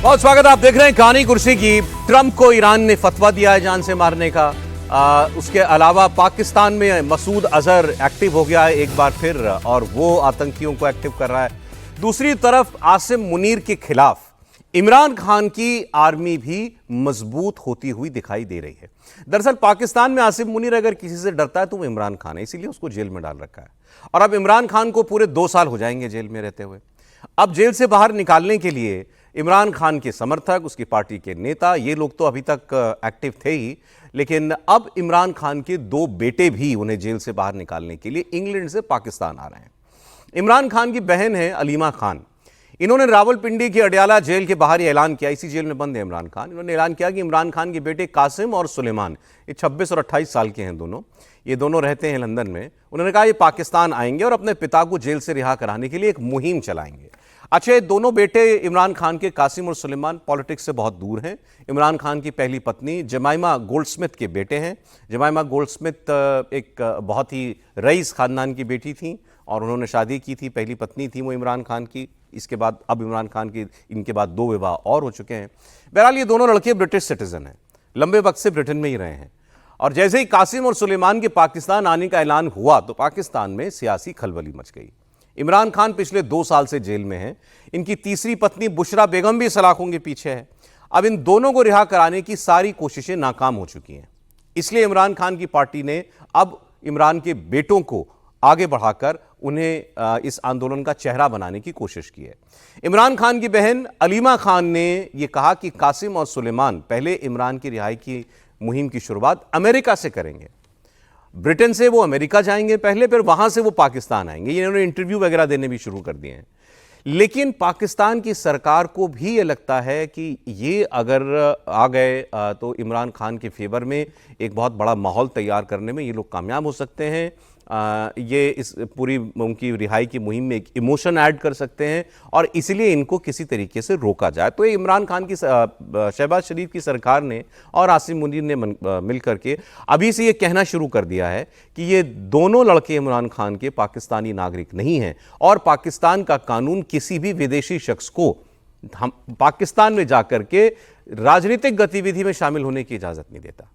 बहुत स्वागत। आप देख रहे हैं कहानी कुर्सी की। ट्रंप को ईरान ने फतवा दिया है जान से मारने का। उसके अलावा पाकिस्तान में मसूद अजहर एक्टिव हो गया है एक बार फिर और वो आतंकियों को एक्टिव कर रहा है। दूसरी तरफ आसिम मुनीर के खिलाफ इमरान खान की आर्मी भी मजबूत होती हुई दिखाई दे रही है। दरअसल पाकिस्तान में आसिम मुनीर अगर किसी से डरता है तो वो इमरान खान है, इसीलिए उसको जेल में डाल रखा है। और अब इमरान खान को पूरे 2 साल हो जाएंगे जेल में रहते हुए। अब जेल से बाहर निकालने के लिए इमरान खान के समर्थक, उसकी पार्टी के नेता, ये लोग तो अभी तक एक्टिव थे ही, लेकिन अब इमरान खान के 2 बेटे भी उन्हें जेल से बाहर निकालने के लिए इंग्लैंड से पाकिस्तान आ रहे हैं। इमरान खान की बहन है अलीमा खान। इन्होंने रावलपिंडी की अडयाला जेल के बाहर ऐलान किया, इसी जेल में बंद है इमरान खान। इन्होंने ऐलान किया कि इमरान खान के बेटे कासिम और सुलेमान, ये 26 और 28 साल के हैं दोनों, ये दोनों रहते हैं लंदन में। उन्होंने कहा ये पाकिस्तान आएंगे और अपने पिता को जेल से रिहा कराने के लिए एक मुहिम चलाएंगे। अच्छा, ये दोनों बेटे इमरान खान के, कासिम और सुलेमान, पॉलिटिक्स से बहुत दूर हैं। इमरान खान की पहली पत्नी जमाइमा गोल्डस्मिथ के बेटे हैं। जमाइमा गोल्डस्मिथ एक बहुत ही रईस खानदान की बेटी थी और उन्होंने शादी की थी, पहली पत्नी थी वो इमरान खान की। इसके बाद अब इमरान खान की इनके बाद 2 विवाह और हो चुके हैं। बहरहाल ये दोनों लड़के ब्रिटिश सिटीजन हैं, लंबे वक्त से ब्रिटेन में ही रहे हैं। और जैसे ही कासिम और सुलेमान के पाकिस्तान आने का ऐलान हुआ तो पाकिस्तान में सियासी खलबली मच गई। इमरान खान पिछले 2 साल से जेल में हैं। इनकी तीसरी पत्नी बुशरा बेगम भी सलाखों के पीछे है। अब इन दोनों को रिहा कराने की सारी कोशिशें नाकाम हो चुकी हैं। इसलिए इमरान खान की पार्टी ने अब इमरान के बेटों को आगे बढ़ाकर उन्हें इस आंदोलन का चेहरा बनाने की कोशिश की है। इमरान खान की बहन अलीमा खान ने यह कहा कि कासिम और सुलेमान पहले इमरान की रिहाई की मुहिम की शुरुआत अमेरिका से करेंगे। ब्रिटेन से वो अमेरिका जाएंगे पहले, फिर वहां से वो पाकिस्तान आएंगे। ये इन्होंने इंटरव्यू वगैरह देने भी शुरू कर दिए हैं। लेकिन पाकिस्तान की सरकार को भी ये लगता है कि ये अगर आ गए तो इमरान खान के फेवर में एक बहुत बड़ा माहौल तैयार करने में ये लोग कामयाब हो सकते हैं। ये इस पूरी उनकी रिहाई की मुहिम में एक इमोशन ऐड कर सकते हैं और इसलिए इनको किसी तरीके से रोका जाए। तो ये इमरान खान की, शहबाज शरीफ की सरकार ने और आसिम मुनीर ने मिल करके अभी से ये कहना शुरू कर दिया है कि ये दोनों लड़के इमरान खान के पाकिस्तानी नागरिक नहीं हैं और पाकिस्तान का कानून किसी भी विदेशी शख्स को पाकिस्तान में जाकर के राजनीतिक गतिविधि में शामिल होने की इजाज़त नहीं देता।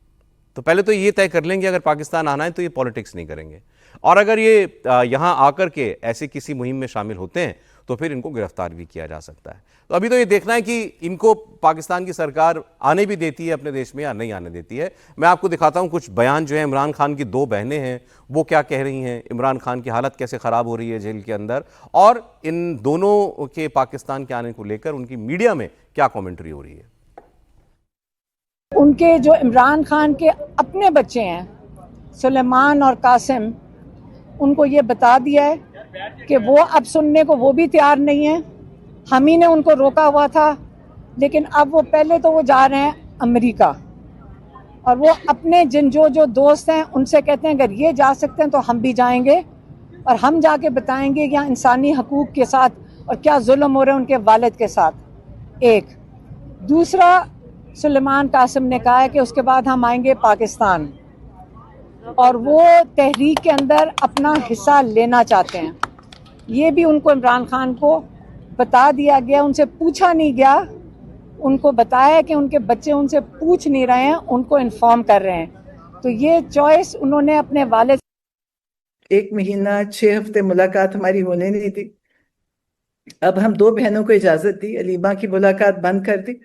तो पहले तो ये तय कर लेंगे अगर पाकिस्तान आना है तो ये पॉलिटिक्स नहीं करेंगे, और अगर ये यहाँ आकर के ऐसे किसी मुहिम में शामिल होते हैं तो फिर इनको गिरफ्तार भी किया जा सकता है। तो अभी तो ये देखना है कि इनको पाकिस्तान की सरकार आने भी देती है अपने देश में या नहीं आने देती है। मैं आपको दिखाता हूँ कुछ बयान जो है इमरान खान की 2 बहनें हैं वो क्या कह रही हैं, इमरान खान की हालत कैसे ख़राब हो रही है जेल के अंदर, और इन दोनों के पाकिस्तान के आने को लेकर उनकी मीडिया में क्या कॉमेंट्री हो रही है। उनके जो इमरान खान के अपने बच्चे हैं सुलेमान और कासिम, उनको ये बता दिया है कि वो अब सुनने को वो भी तैयार नहीं है। हम ही ने उनको रोका हुआ था, लेकिन अब वो पहले तो वो जा रहे हैं अमेरिका और वो अपने जो दोस्त हैं उनसे कहते हैं अगर ये जा सकते हैं तो हम भी जाएंगे और हम जाके बताएंगे कि यहाँ इंसानी हकूक़ के साथ और क्या जुल्म हो रहे हैं उनके वालिद के साथ। एक दूसरा, सुलेमान कासिम ने कहा है कि उसके बाद हम आएंगे पाकिस्तान और वो तहरीक के अंदर अपना हिस्सा लेना चाहते हैं। ये भी उनको इमरान खान को बता दिया गया, उनसे पूछा नहीं गया। उनको बताया कि उनके बच्चे उनसे पूछ नहीं रहे हैं, उनको इन्फॉर्म कर रहे हैं। तो ये चॉइस उन्होंने अपने वालिद। 1 महीना 6 हफ्ते मुलाकात हमारी होने नहीं थी। अब हम 2 बहनों को इजाजत दी, अलीमा की मुलाकात बंद कर दी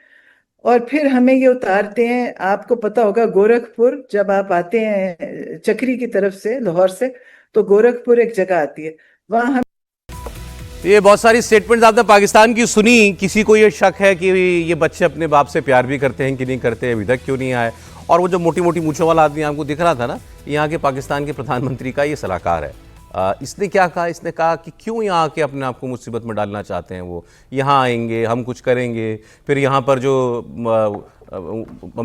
और फिर हमें ये उतारते हैं। आपको पता होगा गोरखपुर, जब आप आते हैं चक्री की तरफ से, लाहौर से, तो गोरखपुर एक जगह आती है, वहां हम। ये बहुत सारी स्टेटमेंट्स आपने पाकिस्तान की सुनी। किसी को ये शक है कि ये बच्चे अपने बाप से प्यार भी करते हैं कि नहीं करते, अभी तक क्यों नहीं आए। और वो जो मोटी मोटी मूंछों वाला आदमी आपको दिख रहा था ना, यहाँ के पाकिस्तान के प्रधानमंत्री का ये सलाहकार है। इसने क्या कहा, इसने कहा कि क्यों यहाँ आके अपने आप को मुसीबत में डालना चाहते हैं। वो यहाँ आएंगे, हम कुछ करेंगे, फिर यहाँ पर जो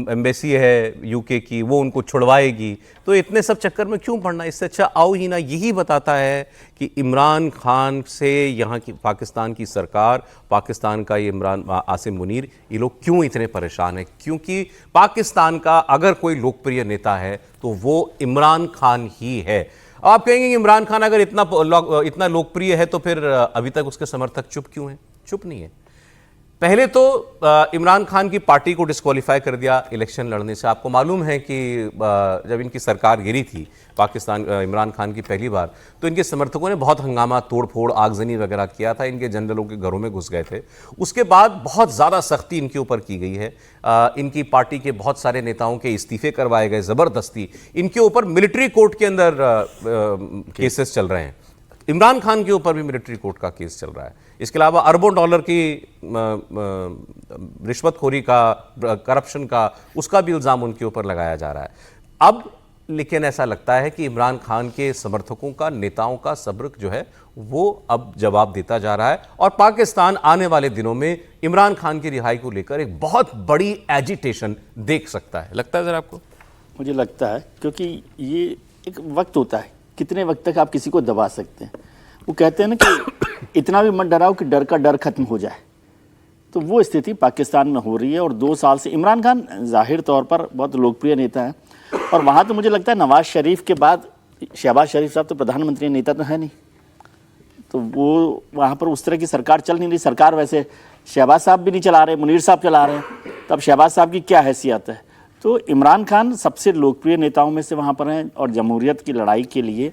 एम्बेसी है यूके की वो उनको छुड़वाएगी, तो इतने सब चक्कर में क्यों पड़ना, इससे अच्छा आओ ही ना। यही बताता है कि इमरान खान से यहाँ की पाकिस्तान की सरकार, पाकिस्तान का ये इमरान आसिम मुनीर, ये लोग क्यों इतने परेशान हैं। क्योंकि पाकिस्तान का अगर कोई लोकप्रिय नेता है तो वो इमरान खान ही है। आप कहेंगे कि इमरान खान अगर इतना लोकप्रिय है तो फिर अभी तक उसके समर्थक चुप क्यों हैं। चुप नहीं है, पहले तो इमरान खान की पार्टी को डिस्क्वालीफाई कर दिया इलेक्शन लड़ने से। आपको मालूम है कि जब इनकी सरकार गिरी थी पाकिस्तान, इमरान खान की पहली बार, तो इनके समर्थकों ने बहुत हंगामा, तोड़फोड़, आगजनी वगैरह किया था, इनके जनरलों के घरों में घुस गए थे। उसके बाद बहुत ज़्यादा सख्ती इनके ऊपर की गई है। इनकी पार्टी के बहुत सारे नेताओं के इस्तीफे करवाए गए ज़बरदस्ती। इनके ऊपर मिलिट्री कोर्ट के अंदर केसेस चल रहे हैं। इमरान खान के ऊपर भी मिलिट्री कोर्ट का केस चल रहा है। इसके अलावा अरबों डॉलर की रिश्वतखोरी का, करप्शन का, उसका भी इल्ज़ाम उनके ऊपर लगाया जा रहा है। अब लेकिन ऐसा लगता है कि इमरान खान के समर्थकों का, नेताओं का सब्र जो है वो अब जवाब देता जा रहा है और पाकिस्तान आने वाले दिनों में इमरान खान की रिहाई को लेकर एक बहुत बड़ी एजिटेशन देख सकता है। लगता है सर आपको? मुझे लगता है, क्योंकि ये एक वक्त होता है, कितने वक्त तक आप किसी को दबा सकते हैं। वो कहते हैं ना कि इतना भी मत डराओ कि डर का डर खत्म हो जाए। तो वो स्थिति पाकिस्तान में हो रही है और 2 साल से इमरान खान जाहिर तौर पर बहुत लोकप्रिय नेता हैं और वहाँ तो मुझे लगता है नवाज शरीफ के बाद शहबाज शरीफ साहब तो प्रधानमंत्री नेता तो है नहीं, तो वो वहाँ पर उस तरह की सरकार चल नहीं रही। सरकार वैसे शहबाज साहब भी नहीं चला रहे, मुनीर साहब चला रहे हैं, तो अब शहबाज साहब की क्या हैसियत है। तो इमरान खान सबसे लोकप्रिय नेताओं में से वहाँ पर हैं और जमहूरियत की लड़ाई के लिए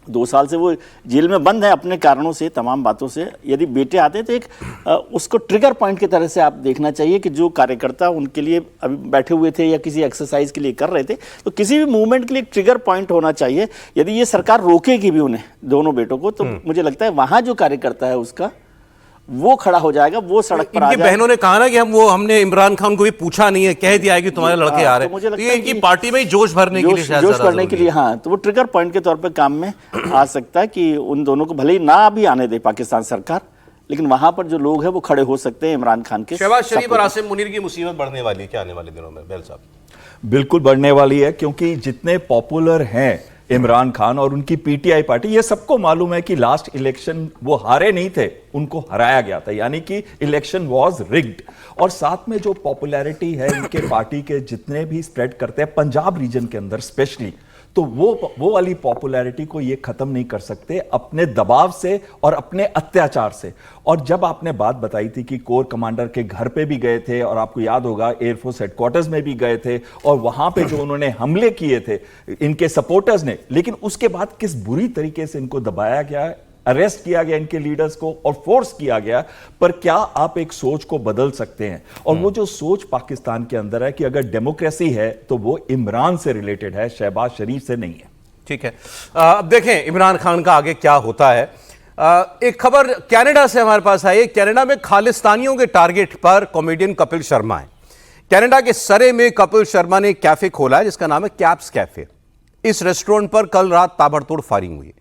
2 साल से वो जेल में बंद है अपने कारणों से, तमाम बातों से। यदि बेटे आते तो एक उसको ट्रिगर पॉइंट की तरह से आप देखना चाहिए कि जो कार्यकर्ता उनके लिए अभी बैठे हुए थे या किसी एक्सरसाइज के लिए कर रहे थे, तो किसी भी मूवमेंट के लिए एक ट्रिगर पॉइंट होना चाहिए। यदि ये सरकार रोकेगी भी उन्हें, दोनों बेटों को, तो मुझे लगता है वहाँ जो कार्यकर्ता है उसका वो खड़ा हो जाएगा, वो सड़क पर आ इनकी जाएगा। बहनों ने कहा ना कि हमने इमरान खान को भी पूछा नहीं है, कह दिया है कि तुम्हारे लड़के आ रहे हैं। मुझे तो लगता ये है इनकी कि पार्टी में ही जोश भरने के लिए शायद जोश ज़्यादा करने के ज़रूरी लिए, है। हाँ, तो वो ट्रिगर पॉइंट के तौर पे काम में आ सकता है कि उन दोनों को भले ही ना भी आने दे पाकिस्तान सरकार, लेकिन वहां पर जो लोग हैं वो खड़े हो सकते हैं इमरान खान के। शहबाज शरीफ और आसिम मुनीर की मुसीबत बढ़ने वाली है क्या आने वाले दिनों में, बैल साहब? बिल्कुल बढ़ने वाली है, क्योंकि जितने पॉपुलर हैं इमरान खान और उनकी पीटीआई पार्टी, ये सबको मालूम है कि लास्ट इलेक्शन वो हारे नहीं थे, उनको हराया गया था, यानी कि इलेक्शन वाज रिग्ड। और साथ में जो पॉपुलैरिटी है इनके पार्टी के जितने भी स्प्रेड करते हैं पंजाब रीजन के अंदर स्पेशली, तो वो वाली पॉपुलैरिटी को ये खत्म नहीं कर सकते अपने दबाव से और अपने अत्याचार से। और जब आपने बात बताई थी कि कोर कमांडर के घर पे भी गए थे और आपको याद होगा एयरफोर्स हेडक्वार्टर्स में भी गए थे और वहां पे जो उन्होंने हमले किए थे इनके सपोर्टर्स ने, लेकिन उसके बाद किस बुरी तरीके से इनको दबाया गया, अरेस्ट किया गया इनके लीडर्स को और फोर्स किया गया। पर क्या आप एक सोच को बदल सकते हैं? और वो जो सोच पाकिस्तान के अंदर है कि अगर डेमोक्रेसी है तो वो इमरान से रिलेटेड है, शहबाज शरीफ से नहीं है। ठीक है, अब देखें इमरान खान का आगे क्या होता है। एक खबर कनाडा से हमारे पास आई है। कनाडा में खालिस्तानियों के टारगेट पर कॉमेडियन कपिल शर्मा है। कनाडा के सरे में कपिल शर्मा ने एक कैफे खोला है जिसका नाम है कैप्स कैफे। इस रेस्टोरेंट पर कल रात ताबड़तोड़ फायरिंग हुई।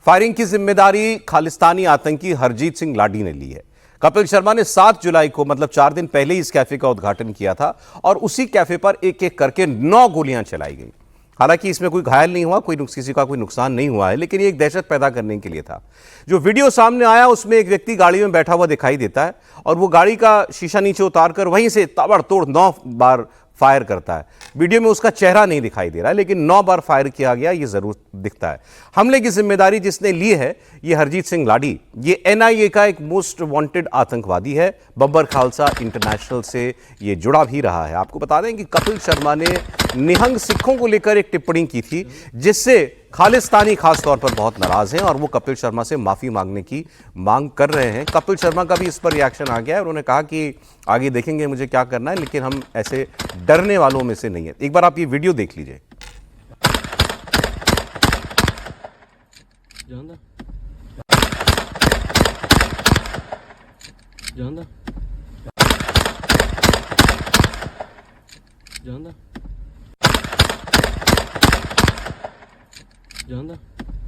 फायरिंग की जिम्मेदारी खालिस्तानी आतंकी हरजीत सिंह लाडी ने ली है। कपिल शर्मा ने 7 जुलाई को, मतलब 4 दिन पहले ही इस कैफे का उद्घाटन किया था और उसी कैफे पर एक एक करके 9 गोलियां चलाई गई। हालांकि इसमें कोई घायल नहीं हुआ, किसी का कोई नुकसान नहीं हुआ है, लेकिन ये एक दहशत पैदा करने के लिए था। जो वीडियो सामने आया उसमें एक व्यक्ति गाड़ी में बैठा हुआ दिखाई देता है और वो गाड़ी का शीशा नीचे उतारकर वहीं से ताबड़तोड़ 9 बार फायर करता है। वीडियो में उसका चेहरा नहीं दिखाई दे रहा है, लेकिन 9 बार फायर किया गया ये जरूर दिखता है। हमले की जिम्मेदारी जिसने ली है ये हरजीत सिंह लाडी, ये एनआईए का एक मोस्ट वांटेड आतंकवादी है। बब्बर खालसा इंटरनेशनल से ये जुड़ा भी रहा है। आपको बता दें कि कपिल शर्मा ने निहंग सिखों को लेकर एक टिप्पणी की थी जिससे खालिस्तानी खासतौर पर बहुत नाराज हैं और वो कपिल शर्मा से माफी मांगने की मांग कर रहे हैं। कपिल शर्मा का भी इस पर रिएक्शन आ गया है। उन्होंने कहा कि आगे देखेंगे मुझे क्या करना है, लेकिन हम ऐसे डरने वालों में से नहीं है। एक बार आप ये वीडियो देख लीजिए।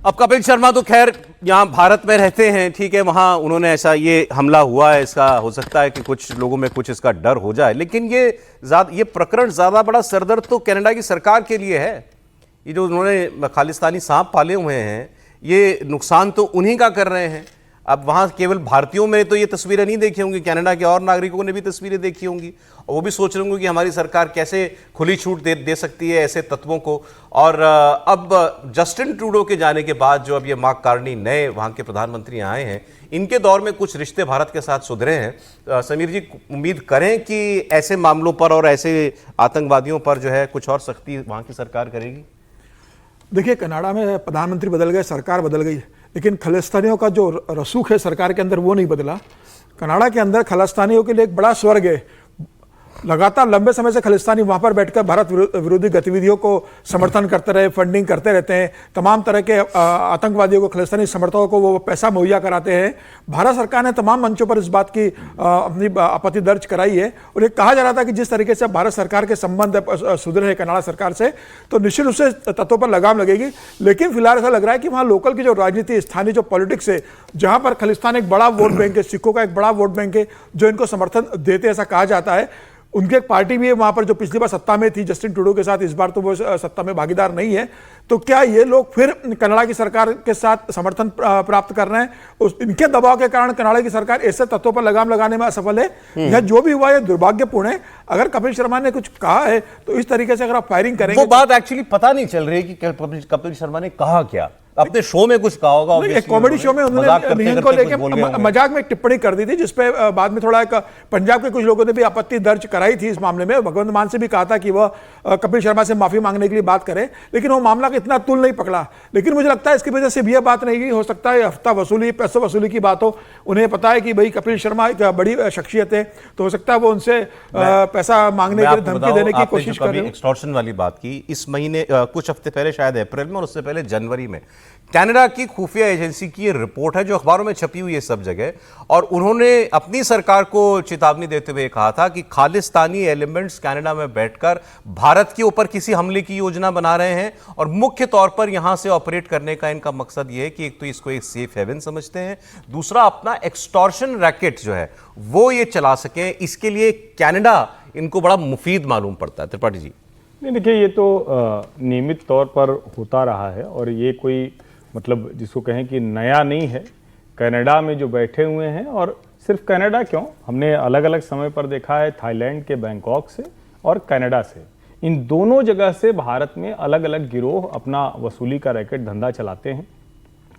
अब कपिल शर्मा तो खैर यहाँ भारत में रहते हैं, ठीक है, वहाँ उन्होंने ऐसा ये हमला हुआ है, इसका हो सकता है कि कुछ लोगों में कुछ इसका डर हो जाए, लेकिन ये प्रकरण ज़्यादा बड़ा सरदर्द तो कनाडा की सरकार के लिए है। ये जो उन्होंने खालिस्तानी सांप पाले हुए हैं ये नुकसान तो उन्हीं का कर रहे हैं। अब वहां केवल भारतीयों में तो ये तस्वीरें नहीं देखी होंगी, कनाडा के और नागरिकों ने भी तस्वीरें देखी होंगी और वो भी सोच रहे होंगे कि हमारी सरकार कैसे खुली छूट दे सकती है ऐसे तत्वों को। और अब जस्टिन ट्रूडो के जाने के बाद जो अब ये मार्क कार्नी नए वहां के प्रधानमंत्री आए हैं, इनके दौर में कुछ रिश्ते भारत के साथ सुधरे हैं। समीर जी, उम्मीद करें कि ऐसे मामलों पर और ऐसे आतंकवादियों पर जो है कुछ और सख्ती वहां की सरकार करेगी? देखिए, कनाडा में प्रधानमंत्री बदल गए, सरकार बदल गई, लेकिन खलिस्तानियों का जो रसूख है सरकार के अंदर वो नहीं बदला। कनाडा के अंदर खलिस्तानियों के लिए एक बड़ा स्वर्ग है। लगातार लंबे समय से खलिस्तानी वहां पर बैठकर भारत विरोधी गतिविधियों को समर्थन करते रहे, फंडिंग करते रहते हैं। तमाम तरह के आतंकवादियों को, खलिस्तानी समर्थकों को वो पैसा मुहैया कराते हैं। भारत सरकार ने तमाम मंचों पर इस बात की अपनी आपत्ति दर्ज कराई है और ये कहा जा रहा था कि जिस तरीके से भारत सरकार के संबंध सुधरे हैं कनाडा सरकार से, तो निश्चित रूप से तत्वों पर लगाम लगेगी। लेकिन फिलहाल ऐसा लग रहा है कि वहाँ लोकल की जो राजनीति, स्थानीय जो पॉलिटिक्स है, जहाँ पर खलिस्तान एक बड़ा वोट बैंक है, सिखों का एक बड़ा वोट बैंक है जो इनको समर्थन देते, ऐसा कहा जाता है। उनकी एक पार्टी भी है वहां पर जो पिछली बार सत्ता में थी जस्टिन ट्रूडो के साथ, इस बार तो वो सत्ता में भागीदार नहीं है। तो क्या ये लोग फिर कनाडा की सरकार के साथ समर्थन प्राप्त कर रहे हैं? इनके दबाव के कारण कनाडा की सरकार ऐसे तत्वों पर लगाम लगाने में असफल है। यह जो भी हुआ है दुर्भाग्यपूर्ण है। अगर कपिल शर्मा ने कुछ कहा है तो इस तरीके से अगर आप फायरिंग करेंगे, वो बात एक्चुअली पता नहीं चल रही है कि कपिल शर्मा ने कहा क्या। अपने शो में कुछ कहा होगा, एक कॉमेडी शो में उन्होंने नियम को लेकर मजाक में एक टिप्पणी कर दी थी, जिसपे बाद में थोड़ा एक पंजाब के कुछ लोगों ने भी आपत्ति दर्ज कराई थी इस मामले में। भगवंत मान से भी कहा था कि वह कपिल शर्मा से माफी मांगने के लिए बात करें, लेकिन वो मामला का इतना तुल नहीं पकड़ा। लेकिन मुझे लगता है इसकी वजह से भी यह बात नहीं हो सकता है हफ्ता वसूली, पैसों वसूली की बात हो। उन्हें पता है कि भाई कपिल शर्मा एक बड़ी शख्सियत है, तो हो सकता है वो उनसे पैसा मांगने की धमकी देने की कोशिश कर रहे हो। एक्सटॉर्शन वाली बात की इस महीने, कुछ हफ्ते पहले, शायद अप्रैल में और उससे पहले जनवरी में, कनाडा की खुफिया एजेंसी की रिपोर्ट है जो अखबारों में छपी हुई है सब जगह, और उन्होंने अपनी सरकार को चेतावनी देते हुए कहा था कि खालिस्तानी एलिमेंट्स कनाडा में बैठकर भारत के ऊपर किसी हमले की योजना बना रहे हैं और मुख्य तौर पर यहां से ऑपरेट करने का इनका मकसद यह है कि एक तो इसको एक सेफ हेवन समझते हैं, दूसरा अपना एक्सटॉर्शन रैकेट जो है वो ये चला सकें। इसके लिए कनाडा इनको बड़ा मुफीद मालूम पड़ता है। त्रिपाठी जी, नहीं, देखिए, ये तो नियमित तौर पर होता रहा है और ये कोई मतलब जिसको कहें कि नया नहीं है। कनाडा में जो बैठे हुए हैं, और सिर्फ कनाडा क्यों, हमने अलग अलग समय पर देखा है थाईलैंड के बैंकॉक से और कनाडा से, इन दोनों जगह से भारत में अलग अलग गिरोह अपना वसूली का रैकेट धंधा चलाते हैं।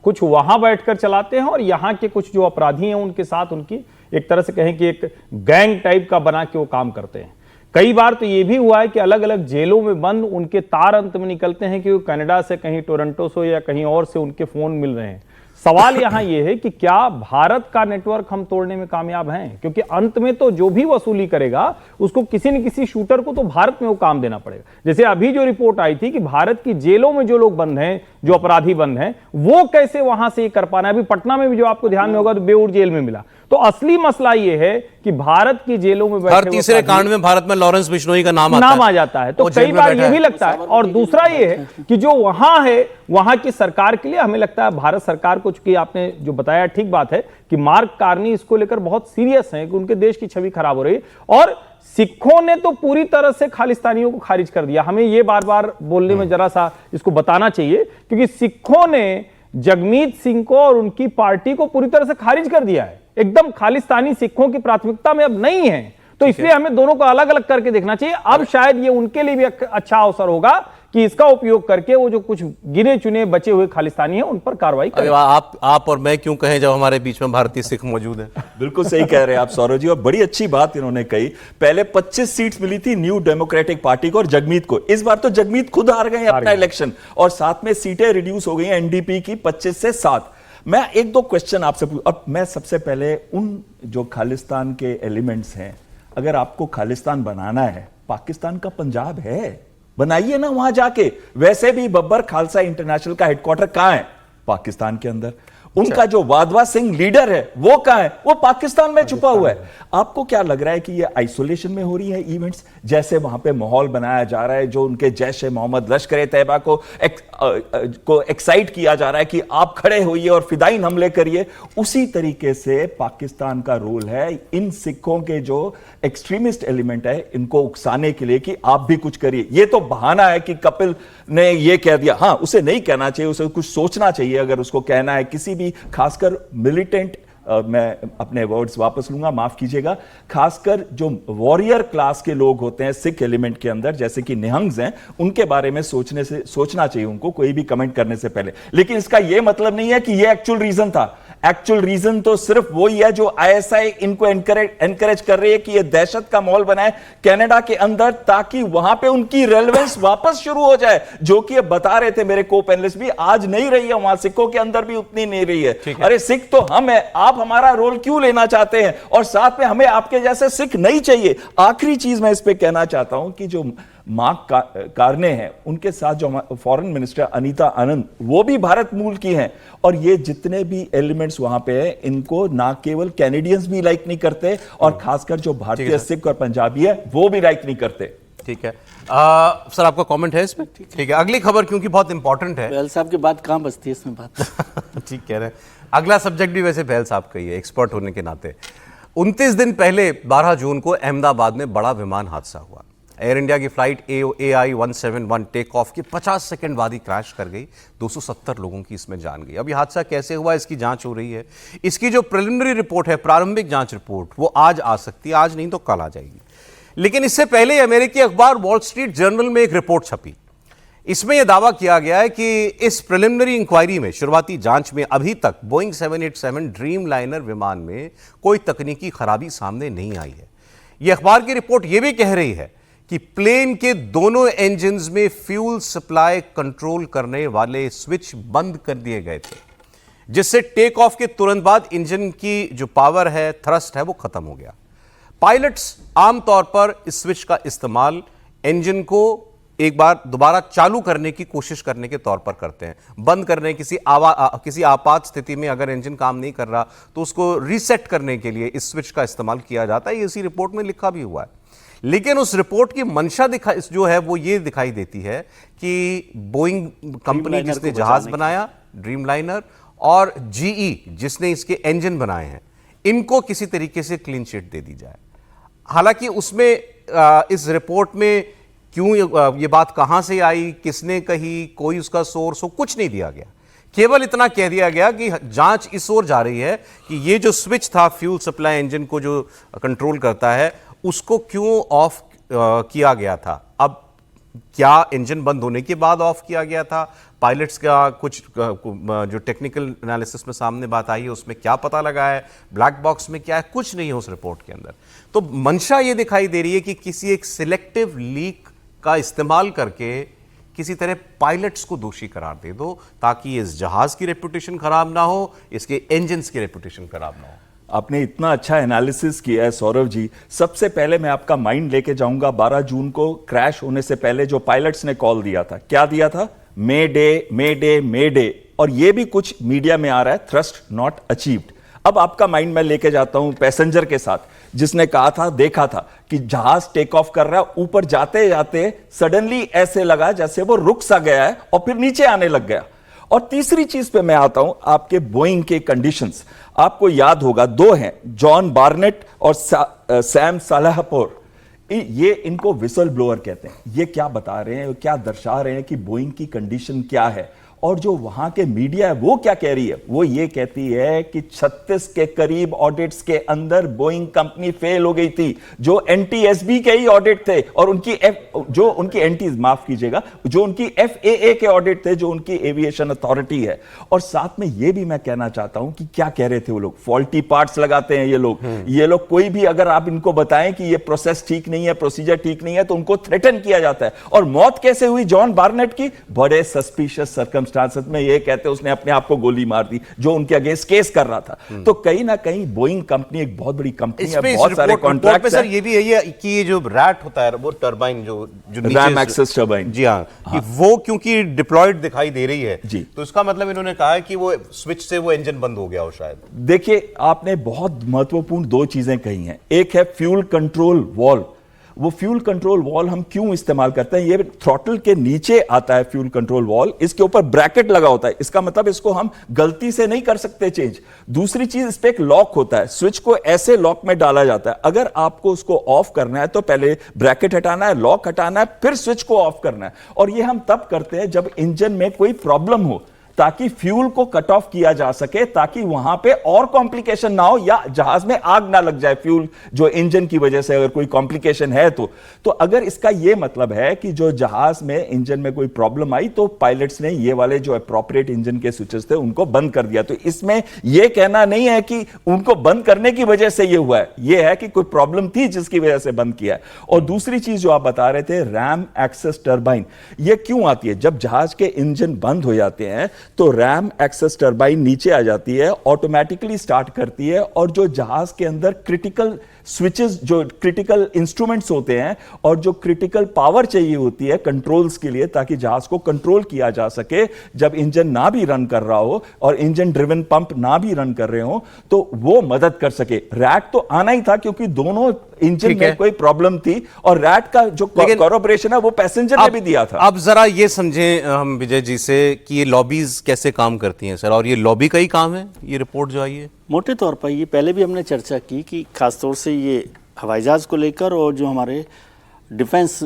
कुछ वहां बैठकर चलाते हैं और यहाँ के कुछ जो अपराधी हैं उनके साथ उनकी एक तरह से कहें कि एक गैंग टाइप का बना के वो काम करते हैं। कई बार तो ये भी हुआ है कि अलग अलग जेलों में बंद उनके तार अंत में निकलते हैं कि वो कनाडा से, कहीं टोरंटो से या कहीं और से उनके फोन मिल रहे हैं। सवाल यहां ये है कि क्या भारत का नेटवर्क हम तोड़ने में कामयाब हैं? क्योंकि अंत में तो जो भी वसूली करेगा उसको किसी न किसी शूटर को तो भारत में वो काम देना पड़ेगा। जैसे अभी जो रिपोर्ट आई थी कि भारत की जेलों में जो लोग बंद हैं, जो अपराधी बंद हैं, वो कैसे वहां से ये कर पाना है। अभी पटना में भी जो आपको ध्यान में होगा तो बेऊर जेल में मिला। तो असली मसला ये है कि भारत की जेलों में हर तीसरे कांड में भारत में लॉरेंस बिश्नोई का नाम आ जाता है। तो कई बार ये भी लगता है। और दूसरा ये है कि जो वहां है, वहां की सरकार के लिए हमें लगता है भारत सरकार को, चूंकि आपने जो बताया ठीक बात है कि मार्क कार्नी इसको लेकर बहुत सीरियस हैं कि उनके देश की छवि खराब हो रही है। और सिखों ने तो पूरी तरह से खालिस्तानियों को खारिज कर दिया। हमें ये बार बार बोलने में जरा सा इसको बताना चाहिए, क्योंकि सिखों ने जगमीत सिंह को और उनकी पार्टी को पूरी तरह से खारिज कर दिया है। एकदम खालिस्तानी सिखों की प्राथमिकता में अब नहीं है। तो इसलिए हमें दोनों को अलग अलग करके देखना चाहिए। अब शायद ये उनके लिए भी अच्छा अवसर होगा कि इसका उपयोग करके वो जो कुछ गिने चुने बचे हुए खालिस्तानी हैं उन पर कार्रवाई करें। आप और मैं क्यों कहें जब हमारे बीच में भारतीय सिख मौजूद है। बिल्कुल सही कह रहे हैं आप सौरभ जी, और बड़ी अच्छी बात इन्होंने कही। पहले 25 सीट्स मिली थी न्यू डेमोक्रेटिक पार्टी को और जगमीत को, इस बार तो जगमीत खुद हार गए अपना इलेक्शन और साथ में सीटें रिड्यूस हो गई हैं एनडीपी की 25 से 7। मैं एक दो क्वेश्चन आपसे और मैं सबसे पहले उन जो खालिस्तान के एलिमेंट्स हैं, अगर आपको खालिस्तान बनाना है, पाकिस्तान का पंजाब है, बनाइए ना वहां जाके। वैसे भी बब्बर खालसा इंटरनेशनल का हेडक्वार्टर कहां है? पाकिस्तान के अंदर। उनका जो वाधवा सिंह लीडर है वो कहां है? वो पाकिस्तान में छुपा हुआ है। आपको क्या लग रहा है कि ये आइसोलेशन में हो रही है इवेंट्स, जैसे वहां पे माहौल बनाया जा रहा है, जो उनके जैश ए मोहम्मद लश्कर ए तैयबा को एक्साइट किया जा रहा है कि आप खड़े होइए और फिदाइन हमले करिए, उसी तरीके से पाकिस्तान का रोल है इन सिखों के जो एक्सट्रीमिस्ट एलिमेंट है इनको उकसाने के लिए कि आप भी कुछ करिए। ये तो बहाना है कि कपिल ने ये कह दिया। हाँ, उसे नहीं कहना चाहिए, उसे कुछ सोचना चाहिए अगर उसको कहना है किसी भी कि खासकर मिलिटेंट, मैं अपने वर्ड्स वापस लूंगा, माफ कीजिएगा, खासकर जो वॉरियर क्लास के लोग होते हैं सिख एलिमेंट के अंदर, जैसे कि निहंग्स हैं, उनके बारे में सोचना चाहिए उनको कोई भी कमेंट करने से पहले। लेकिन इसका यह मतलब नहीं है कि यह एक्चुअल रीजन था। एक्चुअल रीजन तो सिर्फ वही है जो आईएसआई इनको एनकरेज कर रही है कि यह दहशत का माहौल बनाए कनाडा के अंदर, ताकि वहां पे उनकी रेलेवेंस वापस शुरू हो जाए, जो कि बता रहे थे मेरे को पैनलिस्ट भी, आज नहीं रही है वहां, सिखों के अंदर भी उतनी नहीं रही है। अरे सिख तो हम है, आप हमारा रोल क्यों लेना चाहते हैं, और साथ में हमें आपके जैसे सिख नहीं चाहिए। आखिरी चीज मैं इस पे कहना चाहता हूं कि जो मार्क कार्ने हैं, उनके साथ जो फॉरेन मिनिस्टर अनीता आनंद, वो भी भारत मूल की हैं, और ये जितने भी एलिमेंट्स वहां पे हैं, इनको ना केवल कैनेडियंस भी लाइक नहीं करते, और खासकर जो भारतीय सिख और पंजाबी है वो भी लाइक नहीं करते। ठीक है सर, आपका कमेंट है इसमें? ठीक है, अगली खबर क्योंकि बहुत इंपॉर्टेंट है। बहल साहब की बात कहां बचती है इसमें बात। ठीक कह रहे हैं। अगला सब्जेक्ट भी वैसे बहल साहब का ही है, एक्सपर्ट होने के नाते। 29 दिन पहले 12 जून को अहमदाबाद में बड़ा विमान हादसा हुआ। एयर इंडिया की फ्लाइट AI 171 टेक ऑफ के 50 सेकंड बाद ही क्रैश कर गई। 270 लोगों की इसमें जान गई। अब यह हादसा कैसे हुआ, इसकी जांच हो रही है। इसकी जो प्रिलिमिनरी रिपोर्ट है, प्रारंभिक जांच रिपोर्ट, वो आज आ सकती है, आज नहीं तो कल आ जाएगी। लेकिन इससे पहले अमेरिकी अखबार वॉल स्ट्रीट जर्नल में एक रिपोर्ट छपी। इसमें यह दावा किया गया है कि इस प्रिलिमिनरी इंक्वायरी में, शुरुआती जांच में, अभी तक बोइंग 787 ड्रीम लाइनर विमान में कोई तकनीकी खराबी सामने नहीं आई है। यह अखबार की रिपोर्ट यह भी कह रही है कि प्लेन के दोनों इंजन्स में फ्यूल सप्लाई कंट्रोल करने वाले स्विच बंद कर दिए गए थे, जिससे टेक ऑफ के तुरंत बाद इंजन की जो पावर है, थ्रस्ट है, वो खत्म हो गया। पायलट्स आमतौर पर इस स्विच का इस्तेमाल इंजन को एक बार दोबारा चालू करने की कोशिश करने के तौर पर करते हैं, बंद करने, किसी आपात स्थिति में अगर इंजन काम नहीं कर रहा तो उसको रीसेट करने के लिए इस स्विच का इस्तेमाल किया जाता है। ये इसी रिपोर्ट में लिखा भी हुआ है। लेकिन उस रिपोर्ट की मंशा जो है वो ये दिखाई देती है कि बोइंग कंपनी जिसने जहाज बनाया ड्रीमलाइनर, और GE जिसने इसके इंजन बनाए हैं, इनको किसी तरीके से क्लीन चिट दे दी जाए। हालांकि उसमें इस रिपोर्ट में क्यों ये बात कहां से आई, किसने कही, कोई उसका सोर्स हो, कुछ नहीं दिया गया। केवल इतना कह दिया गया कि जांच इस ओर जा रही है कि ये जो स्विच था फ्यूल सप्लाई इंजन को जो कंट्रोल करता है, उसको क्यों ऑफ किया गया था। अब क्या इंजन बंद होने के बाद ऑफ किया गया था, पायलट्स का कुछ जो टेक्निकल एनालिसिस में सामने बात आई है उसमें क्या पता लगा है, ब्लैक बॉक्स में क्या है, कुछ नहीं है उस रिपोर्ट के अंदर। तो मंशा ये दिखाई दे रही है कि किसी एक सिलेक्टिव लीक का इस्तेमाल करके किसी तरह पायलट्स को दोषी करार दे दो, ताकि इस जहाज की रेपुटेशन खराब ना हो, इसके इंजन्स की रेपुटेशन खराब ना हो। आपने इतना अच्छा एनालिसिस किया है सौरभ जी। सबसे पहले मैं आपका माइंड लेके जाऊंगा 12 जून को क्रैश होने से पहले जो पायलट्स ने कॉल दिया था, क्या दिया था? मे डे, मे डे, मे डे, और ये भी कुछ मीडिया में आ रहा है, थ्रस्ट नॉट अचीव्ड। अब आपका माइंड मैं लेके जाता हूं पैसेंजर के साथ, जिसने कहा था, देखा था कि जहाज टेक ऑफ कर रहा है, ऊपर जाते जाते सडनली ऐसे लगा जैसे वो रुक सा गया है और फिर नीचे आने लग गया। और तीसरी चीज पे मैं आता हूं, आपके बोइंग के कंडीशंस। आपको याद होगा, दो हैं, जॉन बार्नेट और सैम सालाहपुर। ये इनको विसल ब्लोअर कहते हैं। ये क्या बता रहे हैं, क्या दर्शा रहे हैं कि बोइंग की कंडीशन क्या है। और जो वहां के मीडिया है वो क्या कह रही है, वो ये कहती है कि 36 के करीब ऑडिट्स के अंदर बोइंग कंपनी फेल हो गई थी, जो NTSB के ही ऑडिट थे, और उनकी FAA के ऑडिट थे, जो उनकी एविएशन अथॉरिटी है। और साथ में ये भी मैं कहना चाहता हूं कि क्या कह रहे थे वो लोग, फॉल्टी पार्ट्स लगाते हैं ये लोग। कोई भी अगर आप इनको बताएं कि ये प्रोसेस ठीक नहीं है, प्रोसीजर ठीक नहीं है, तो उनको थ्रेटन किया जाता है। और मौत कैसे हुई जॉन बार्नेट की? बड़े सस्पिशियस सर्कमस्टांसेस में, ये कहते उसने अपने आप को गोली मार दी, जो उनके अगेंस्ट केस कर रहा था। तो कहीं ना कहीं बोइंग कंपनी एक बहुत बड़ी कंपनी है, बहुत सारे कॉन्ट्रैक्ट्स हैं। सर ये भी है कि ये जो रैट होता है, वो टरबाइन जो रैम एक्सेस टरबाइन, जी हाँ, कि वो क्योंकि डिप्लॉयड दिखाई दे रही है जी, तो इसका मतलब इन्होंने कहा है कि वो स्विच से वो इंजन बंद हो गया हो शायद। देखिए, आपने बहुत महत्वपूर्ण दो चीजें कही हैं। एक है फ्यूल कंट्रोल वॉल्व। वो फ्यूल कंट्रोल वॉल्व हम क्यों इस्तेमाल करते हैं? ये थ्रॉटल के नीचे आता है फ्यूल कंट्रोल वॉल्व, इसके ऊपर ब्रैकेट लगा होता है, इसका मतलब इसको हम गलती से नहीं कर सकते चेंज। दूसरी चीज, इस पे एक लॉक होता है, स्विच को ऐसे लॉक में डाला जाता है। अगर आपको उसको ऑफ करना है तो पहले ब्रैकेट हटाना है, लॉक हटाना है, फिर स्विच को ऑफ करना है। और ये हम तब करते हैं जब इंजन में कोई प्रॉब्लम हो, ताकि फ्यूल को कट ऑफ किया जा सके, ताकि वहां पे और कॉम्प्लिकेशन ना हो या जहाज में आग ना लग जाए फ्यूल जो इंजन की वजह से अगर कोई कॉम्प्लिकेशन है तो अगर इसका यह मतलब है कि जो जहाज में इंजन में कोई प्रॉब्लम आई तो पायलट्स ने ये वाले जो अप्रोप्रिएट इंजन के स्विचेस थे उनको बंद कर दिया। तो इसमें यह कहना नहीं है कि उनको बंद करने की वजह से यह हुआ है, यह है कि कोई प्रॉब्लम थी जिसकी वजह से बंद किया है। और दूसरी चीज जो आप बता रहे थे, रैम एक्सेस टरबाइन, यह क्यों आती है? जब जहाज के इंजन बंद हो जाते हैं तो रैम एक्सेस टरबाइन नीचे आ जाती है, ऑटोमेटिकली स्टार्ट करती है, और जो जहाज के अंदर क्रिटिकल स्विचेस, जो क्रिटिकल इंस्ट्रूमेंट्स होते हैं और जो क्रिटिकल पावर चाहिए होती है कंट्रोल्स के लिए ताकि जहाज को कंट्रोल किया जा सके जब इंजन ना भी रन कर रहा हो और इंजन ड्रिवन पंप ना भी रन कर रहे हो, तो वो मदद कर सके। रैट तो आना ही था क्योंकि दोनों इंजन में कोई प्रॉब्लम थी, और रैट का जो कॉर्पोरेशन है वो पैसेंजर ने भी दिया था। अब जरा ये समझें हम विजय जी से कि ये लॉबीज कैसे काम करती हैं सर, और ये लॉबी का ही काम है ये रिपोर्ट जो आई है? मोटे तौर पर ये पहले भी हमने चर्चा की कि खासतौर से ये हवाई जहाज को लेकर और जो हमारे डिफेंस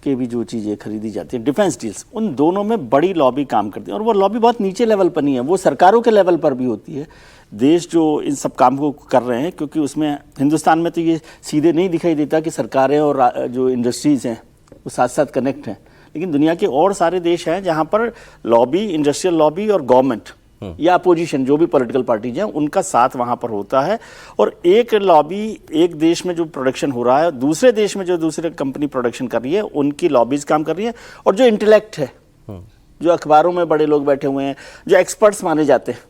के भी जो चीज़ें खरीदी जाती हैं, डिफेंस डील्स, उन दोनों में बड़ी लॉबी काम करती है। और वो लॉबी बहुत नीचे लेवल पर नहीं है, वो सरकारों के लेवल पर भी होती है। देश जो इन सब काम को कर रहे हैं, क्योंकि उसमें हिंदुस्तान में तो ये सीधे नहीं दिखाई देता कि सरकारें और जो इंडस्ट्रीज़ हैं वो साथ साथ कनेक्ट हैं, लेकिन दुनिया के और सारे देश हैं जहाँ पर लॉबी, इंडस्ट्रियल लॉबी और गवर्नमेंट या अपोजिशन जो भी पॉलिटिकल पार्टीज हैं उनका साथ वहाँ पर होता है। और एक लॉबी, एक देश में जो प्रोडक्शन हो रहा है, दूसरे देश में जो दूसरे कंपनी प्रोडक्शन कर रही है, उनकी लॉबीज काम कर रही है। और जो इंटेलेक्ट है, जो अखबारों में बड़े लोग बैठे हुए हैं, जो एक्सपर्ट्स माने जाते हैं,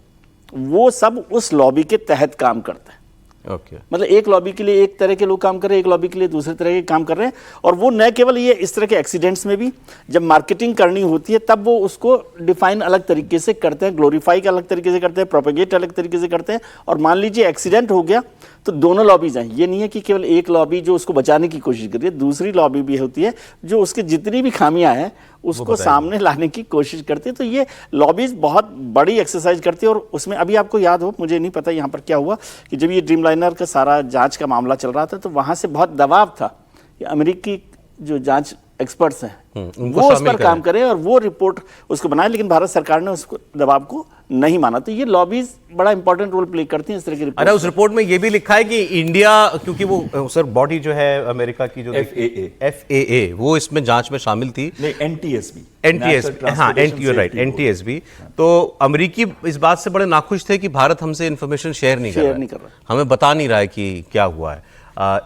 वो सब उस लॉबी के तहत काम करते हैं। मतलब एक लॉबी के लिए एक तरह के लोग काम कर रहे हैं, एक लॉबी के लिए दूसरे तरह के काम कर रहे हैं। और वो न केवल ये इस तरह के एक्सीडेंट्स में भी जब मार्केटिंग करनी होती है तब वो उसको डिफाइन अलग तरीके से करते हैं, ग्लोरीफाई अलग तरीके से करते हैं, प्रोपेगेट अलग तरीके से करते हैं। और मान लीजिए एक्सीडेंट हो गया तो दोनों लॉबीज हैं, ये नहीं है कि केवल एक लॉबी जो उसको बचाने की कोशिश कर रही है, दूसरी लॉबी भी होती है जो उसकी जितनी भी खामियां हैं उसको सामने लाने की कोशिश करती है। तो ये लॉबीज बहुत बड़ी एक्सरसाइज करती है। और उसमें अभी आपको याद हो, मुझे नहीं पता यहाँ पर क्या हुआ, कि जब ये ड्रीमलाइनर का सारा जांच का मामला चल रहा था तो वहाँ से बहुत दबाव था कि अमेरिकी जो जांच एक्सपर्ट्स हैं वो उस पर काम करें और वो रिपोर्ट उसको बनाए, लेकिन भारत सरकार ने उसको दबाव को नहीं माना। तो ये लॉबीज बड़ा इंपॉर्टेंट रोल प्ले करती हैं इस तरह की रिपोर्ट। अरे उस रिपोर्ट में ये भी लिखा है कि इंडिया, क्योंकि वो सर बॉडी जो है अमेरिका की जो FAA वो इसमें जांच में शामिल थी, नहीं NTSB, हाँ NTSB। तो अमेरिकी इस बात से बड़े नाखुश थे कि भारत हमसे इंफॉर्मेशन शेयर नहीं कर रहा, हमें बता नहीं रहा है कि क्या हुआ है।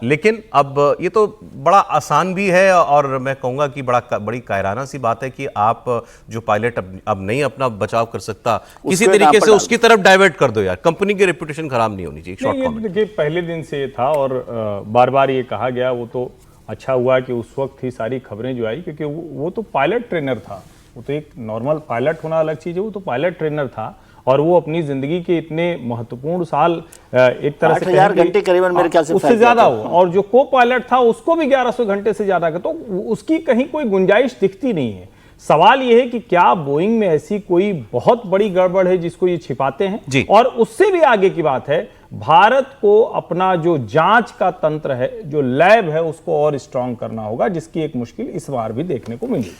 लेकिन अब ये तो बड़ा आसान भी है और मैं कहूँगा कि बड़ी कायराना सी बात है कि आप जो पायलट अब नहीं अपना बचाव कर सकता, किसी तरीके से उसकी तरफ डाइवर्ट कर दो यार, कंपनी की रेपुटेशन खराब नहीं होनी चाहिए। Short comment. देखिए पहले दिन से ये था और बार बार ये कहा गया, वो तो अच्छा हुआ कि उस वक्त ही सारी खबरें जो आई, क्योंकि वो तो पायलट ट्रेनर था, वो तो एक नॉर्मल पायलट होना अलग चीज़ है, वो तो पायलट ट्रेनर था और वो अपनी जिंदगी के इतने महत्वपूर्ण साल एक तरह से 8,000 घंटे करीबन मेरे ख्याल से उससे ज्यादा हुआ, और जो को पायलट था उसको भी 1100 घंटे से ज्यादा का, तो उसकी कहीं कोई गुंजाइश दिखती नहीं है। सवाल यह है कि क्या बोइंग में ऐसी कोई बहुत बड़ी गड़बड़ है जिसको ये छिपाते हैं? और उससे भी आगे की बात है, भारत को अपना जो जांच का तंत्र है, जो लैब है, उसको और स्ट्रांग करना होगा, जिसकी एक मुश्किल इस बार भी देखने को मिली।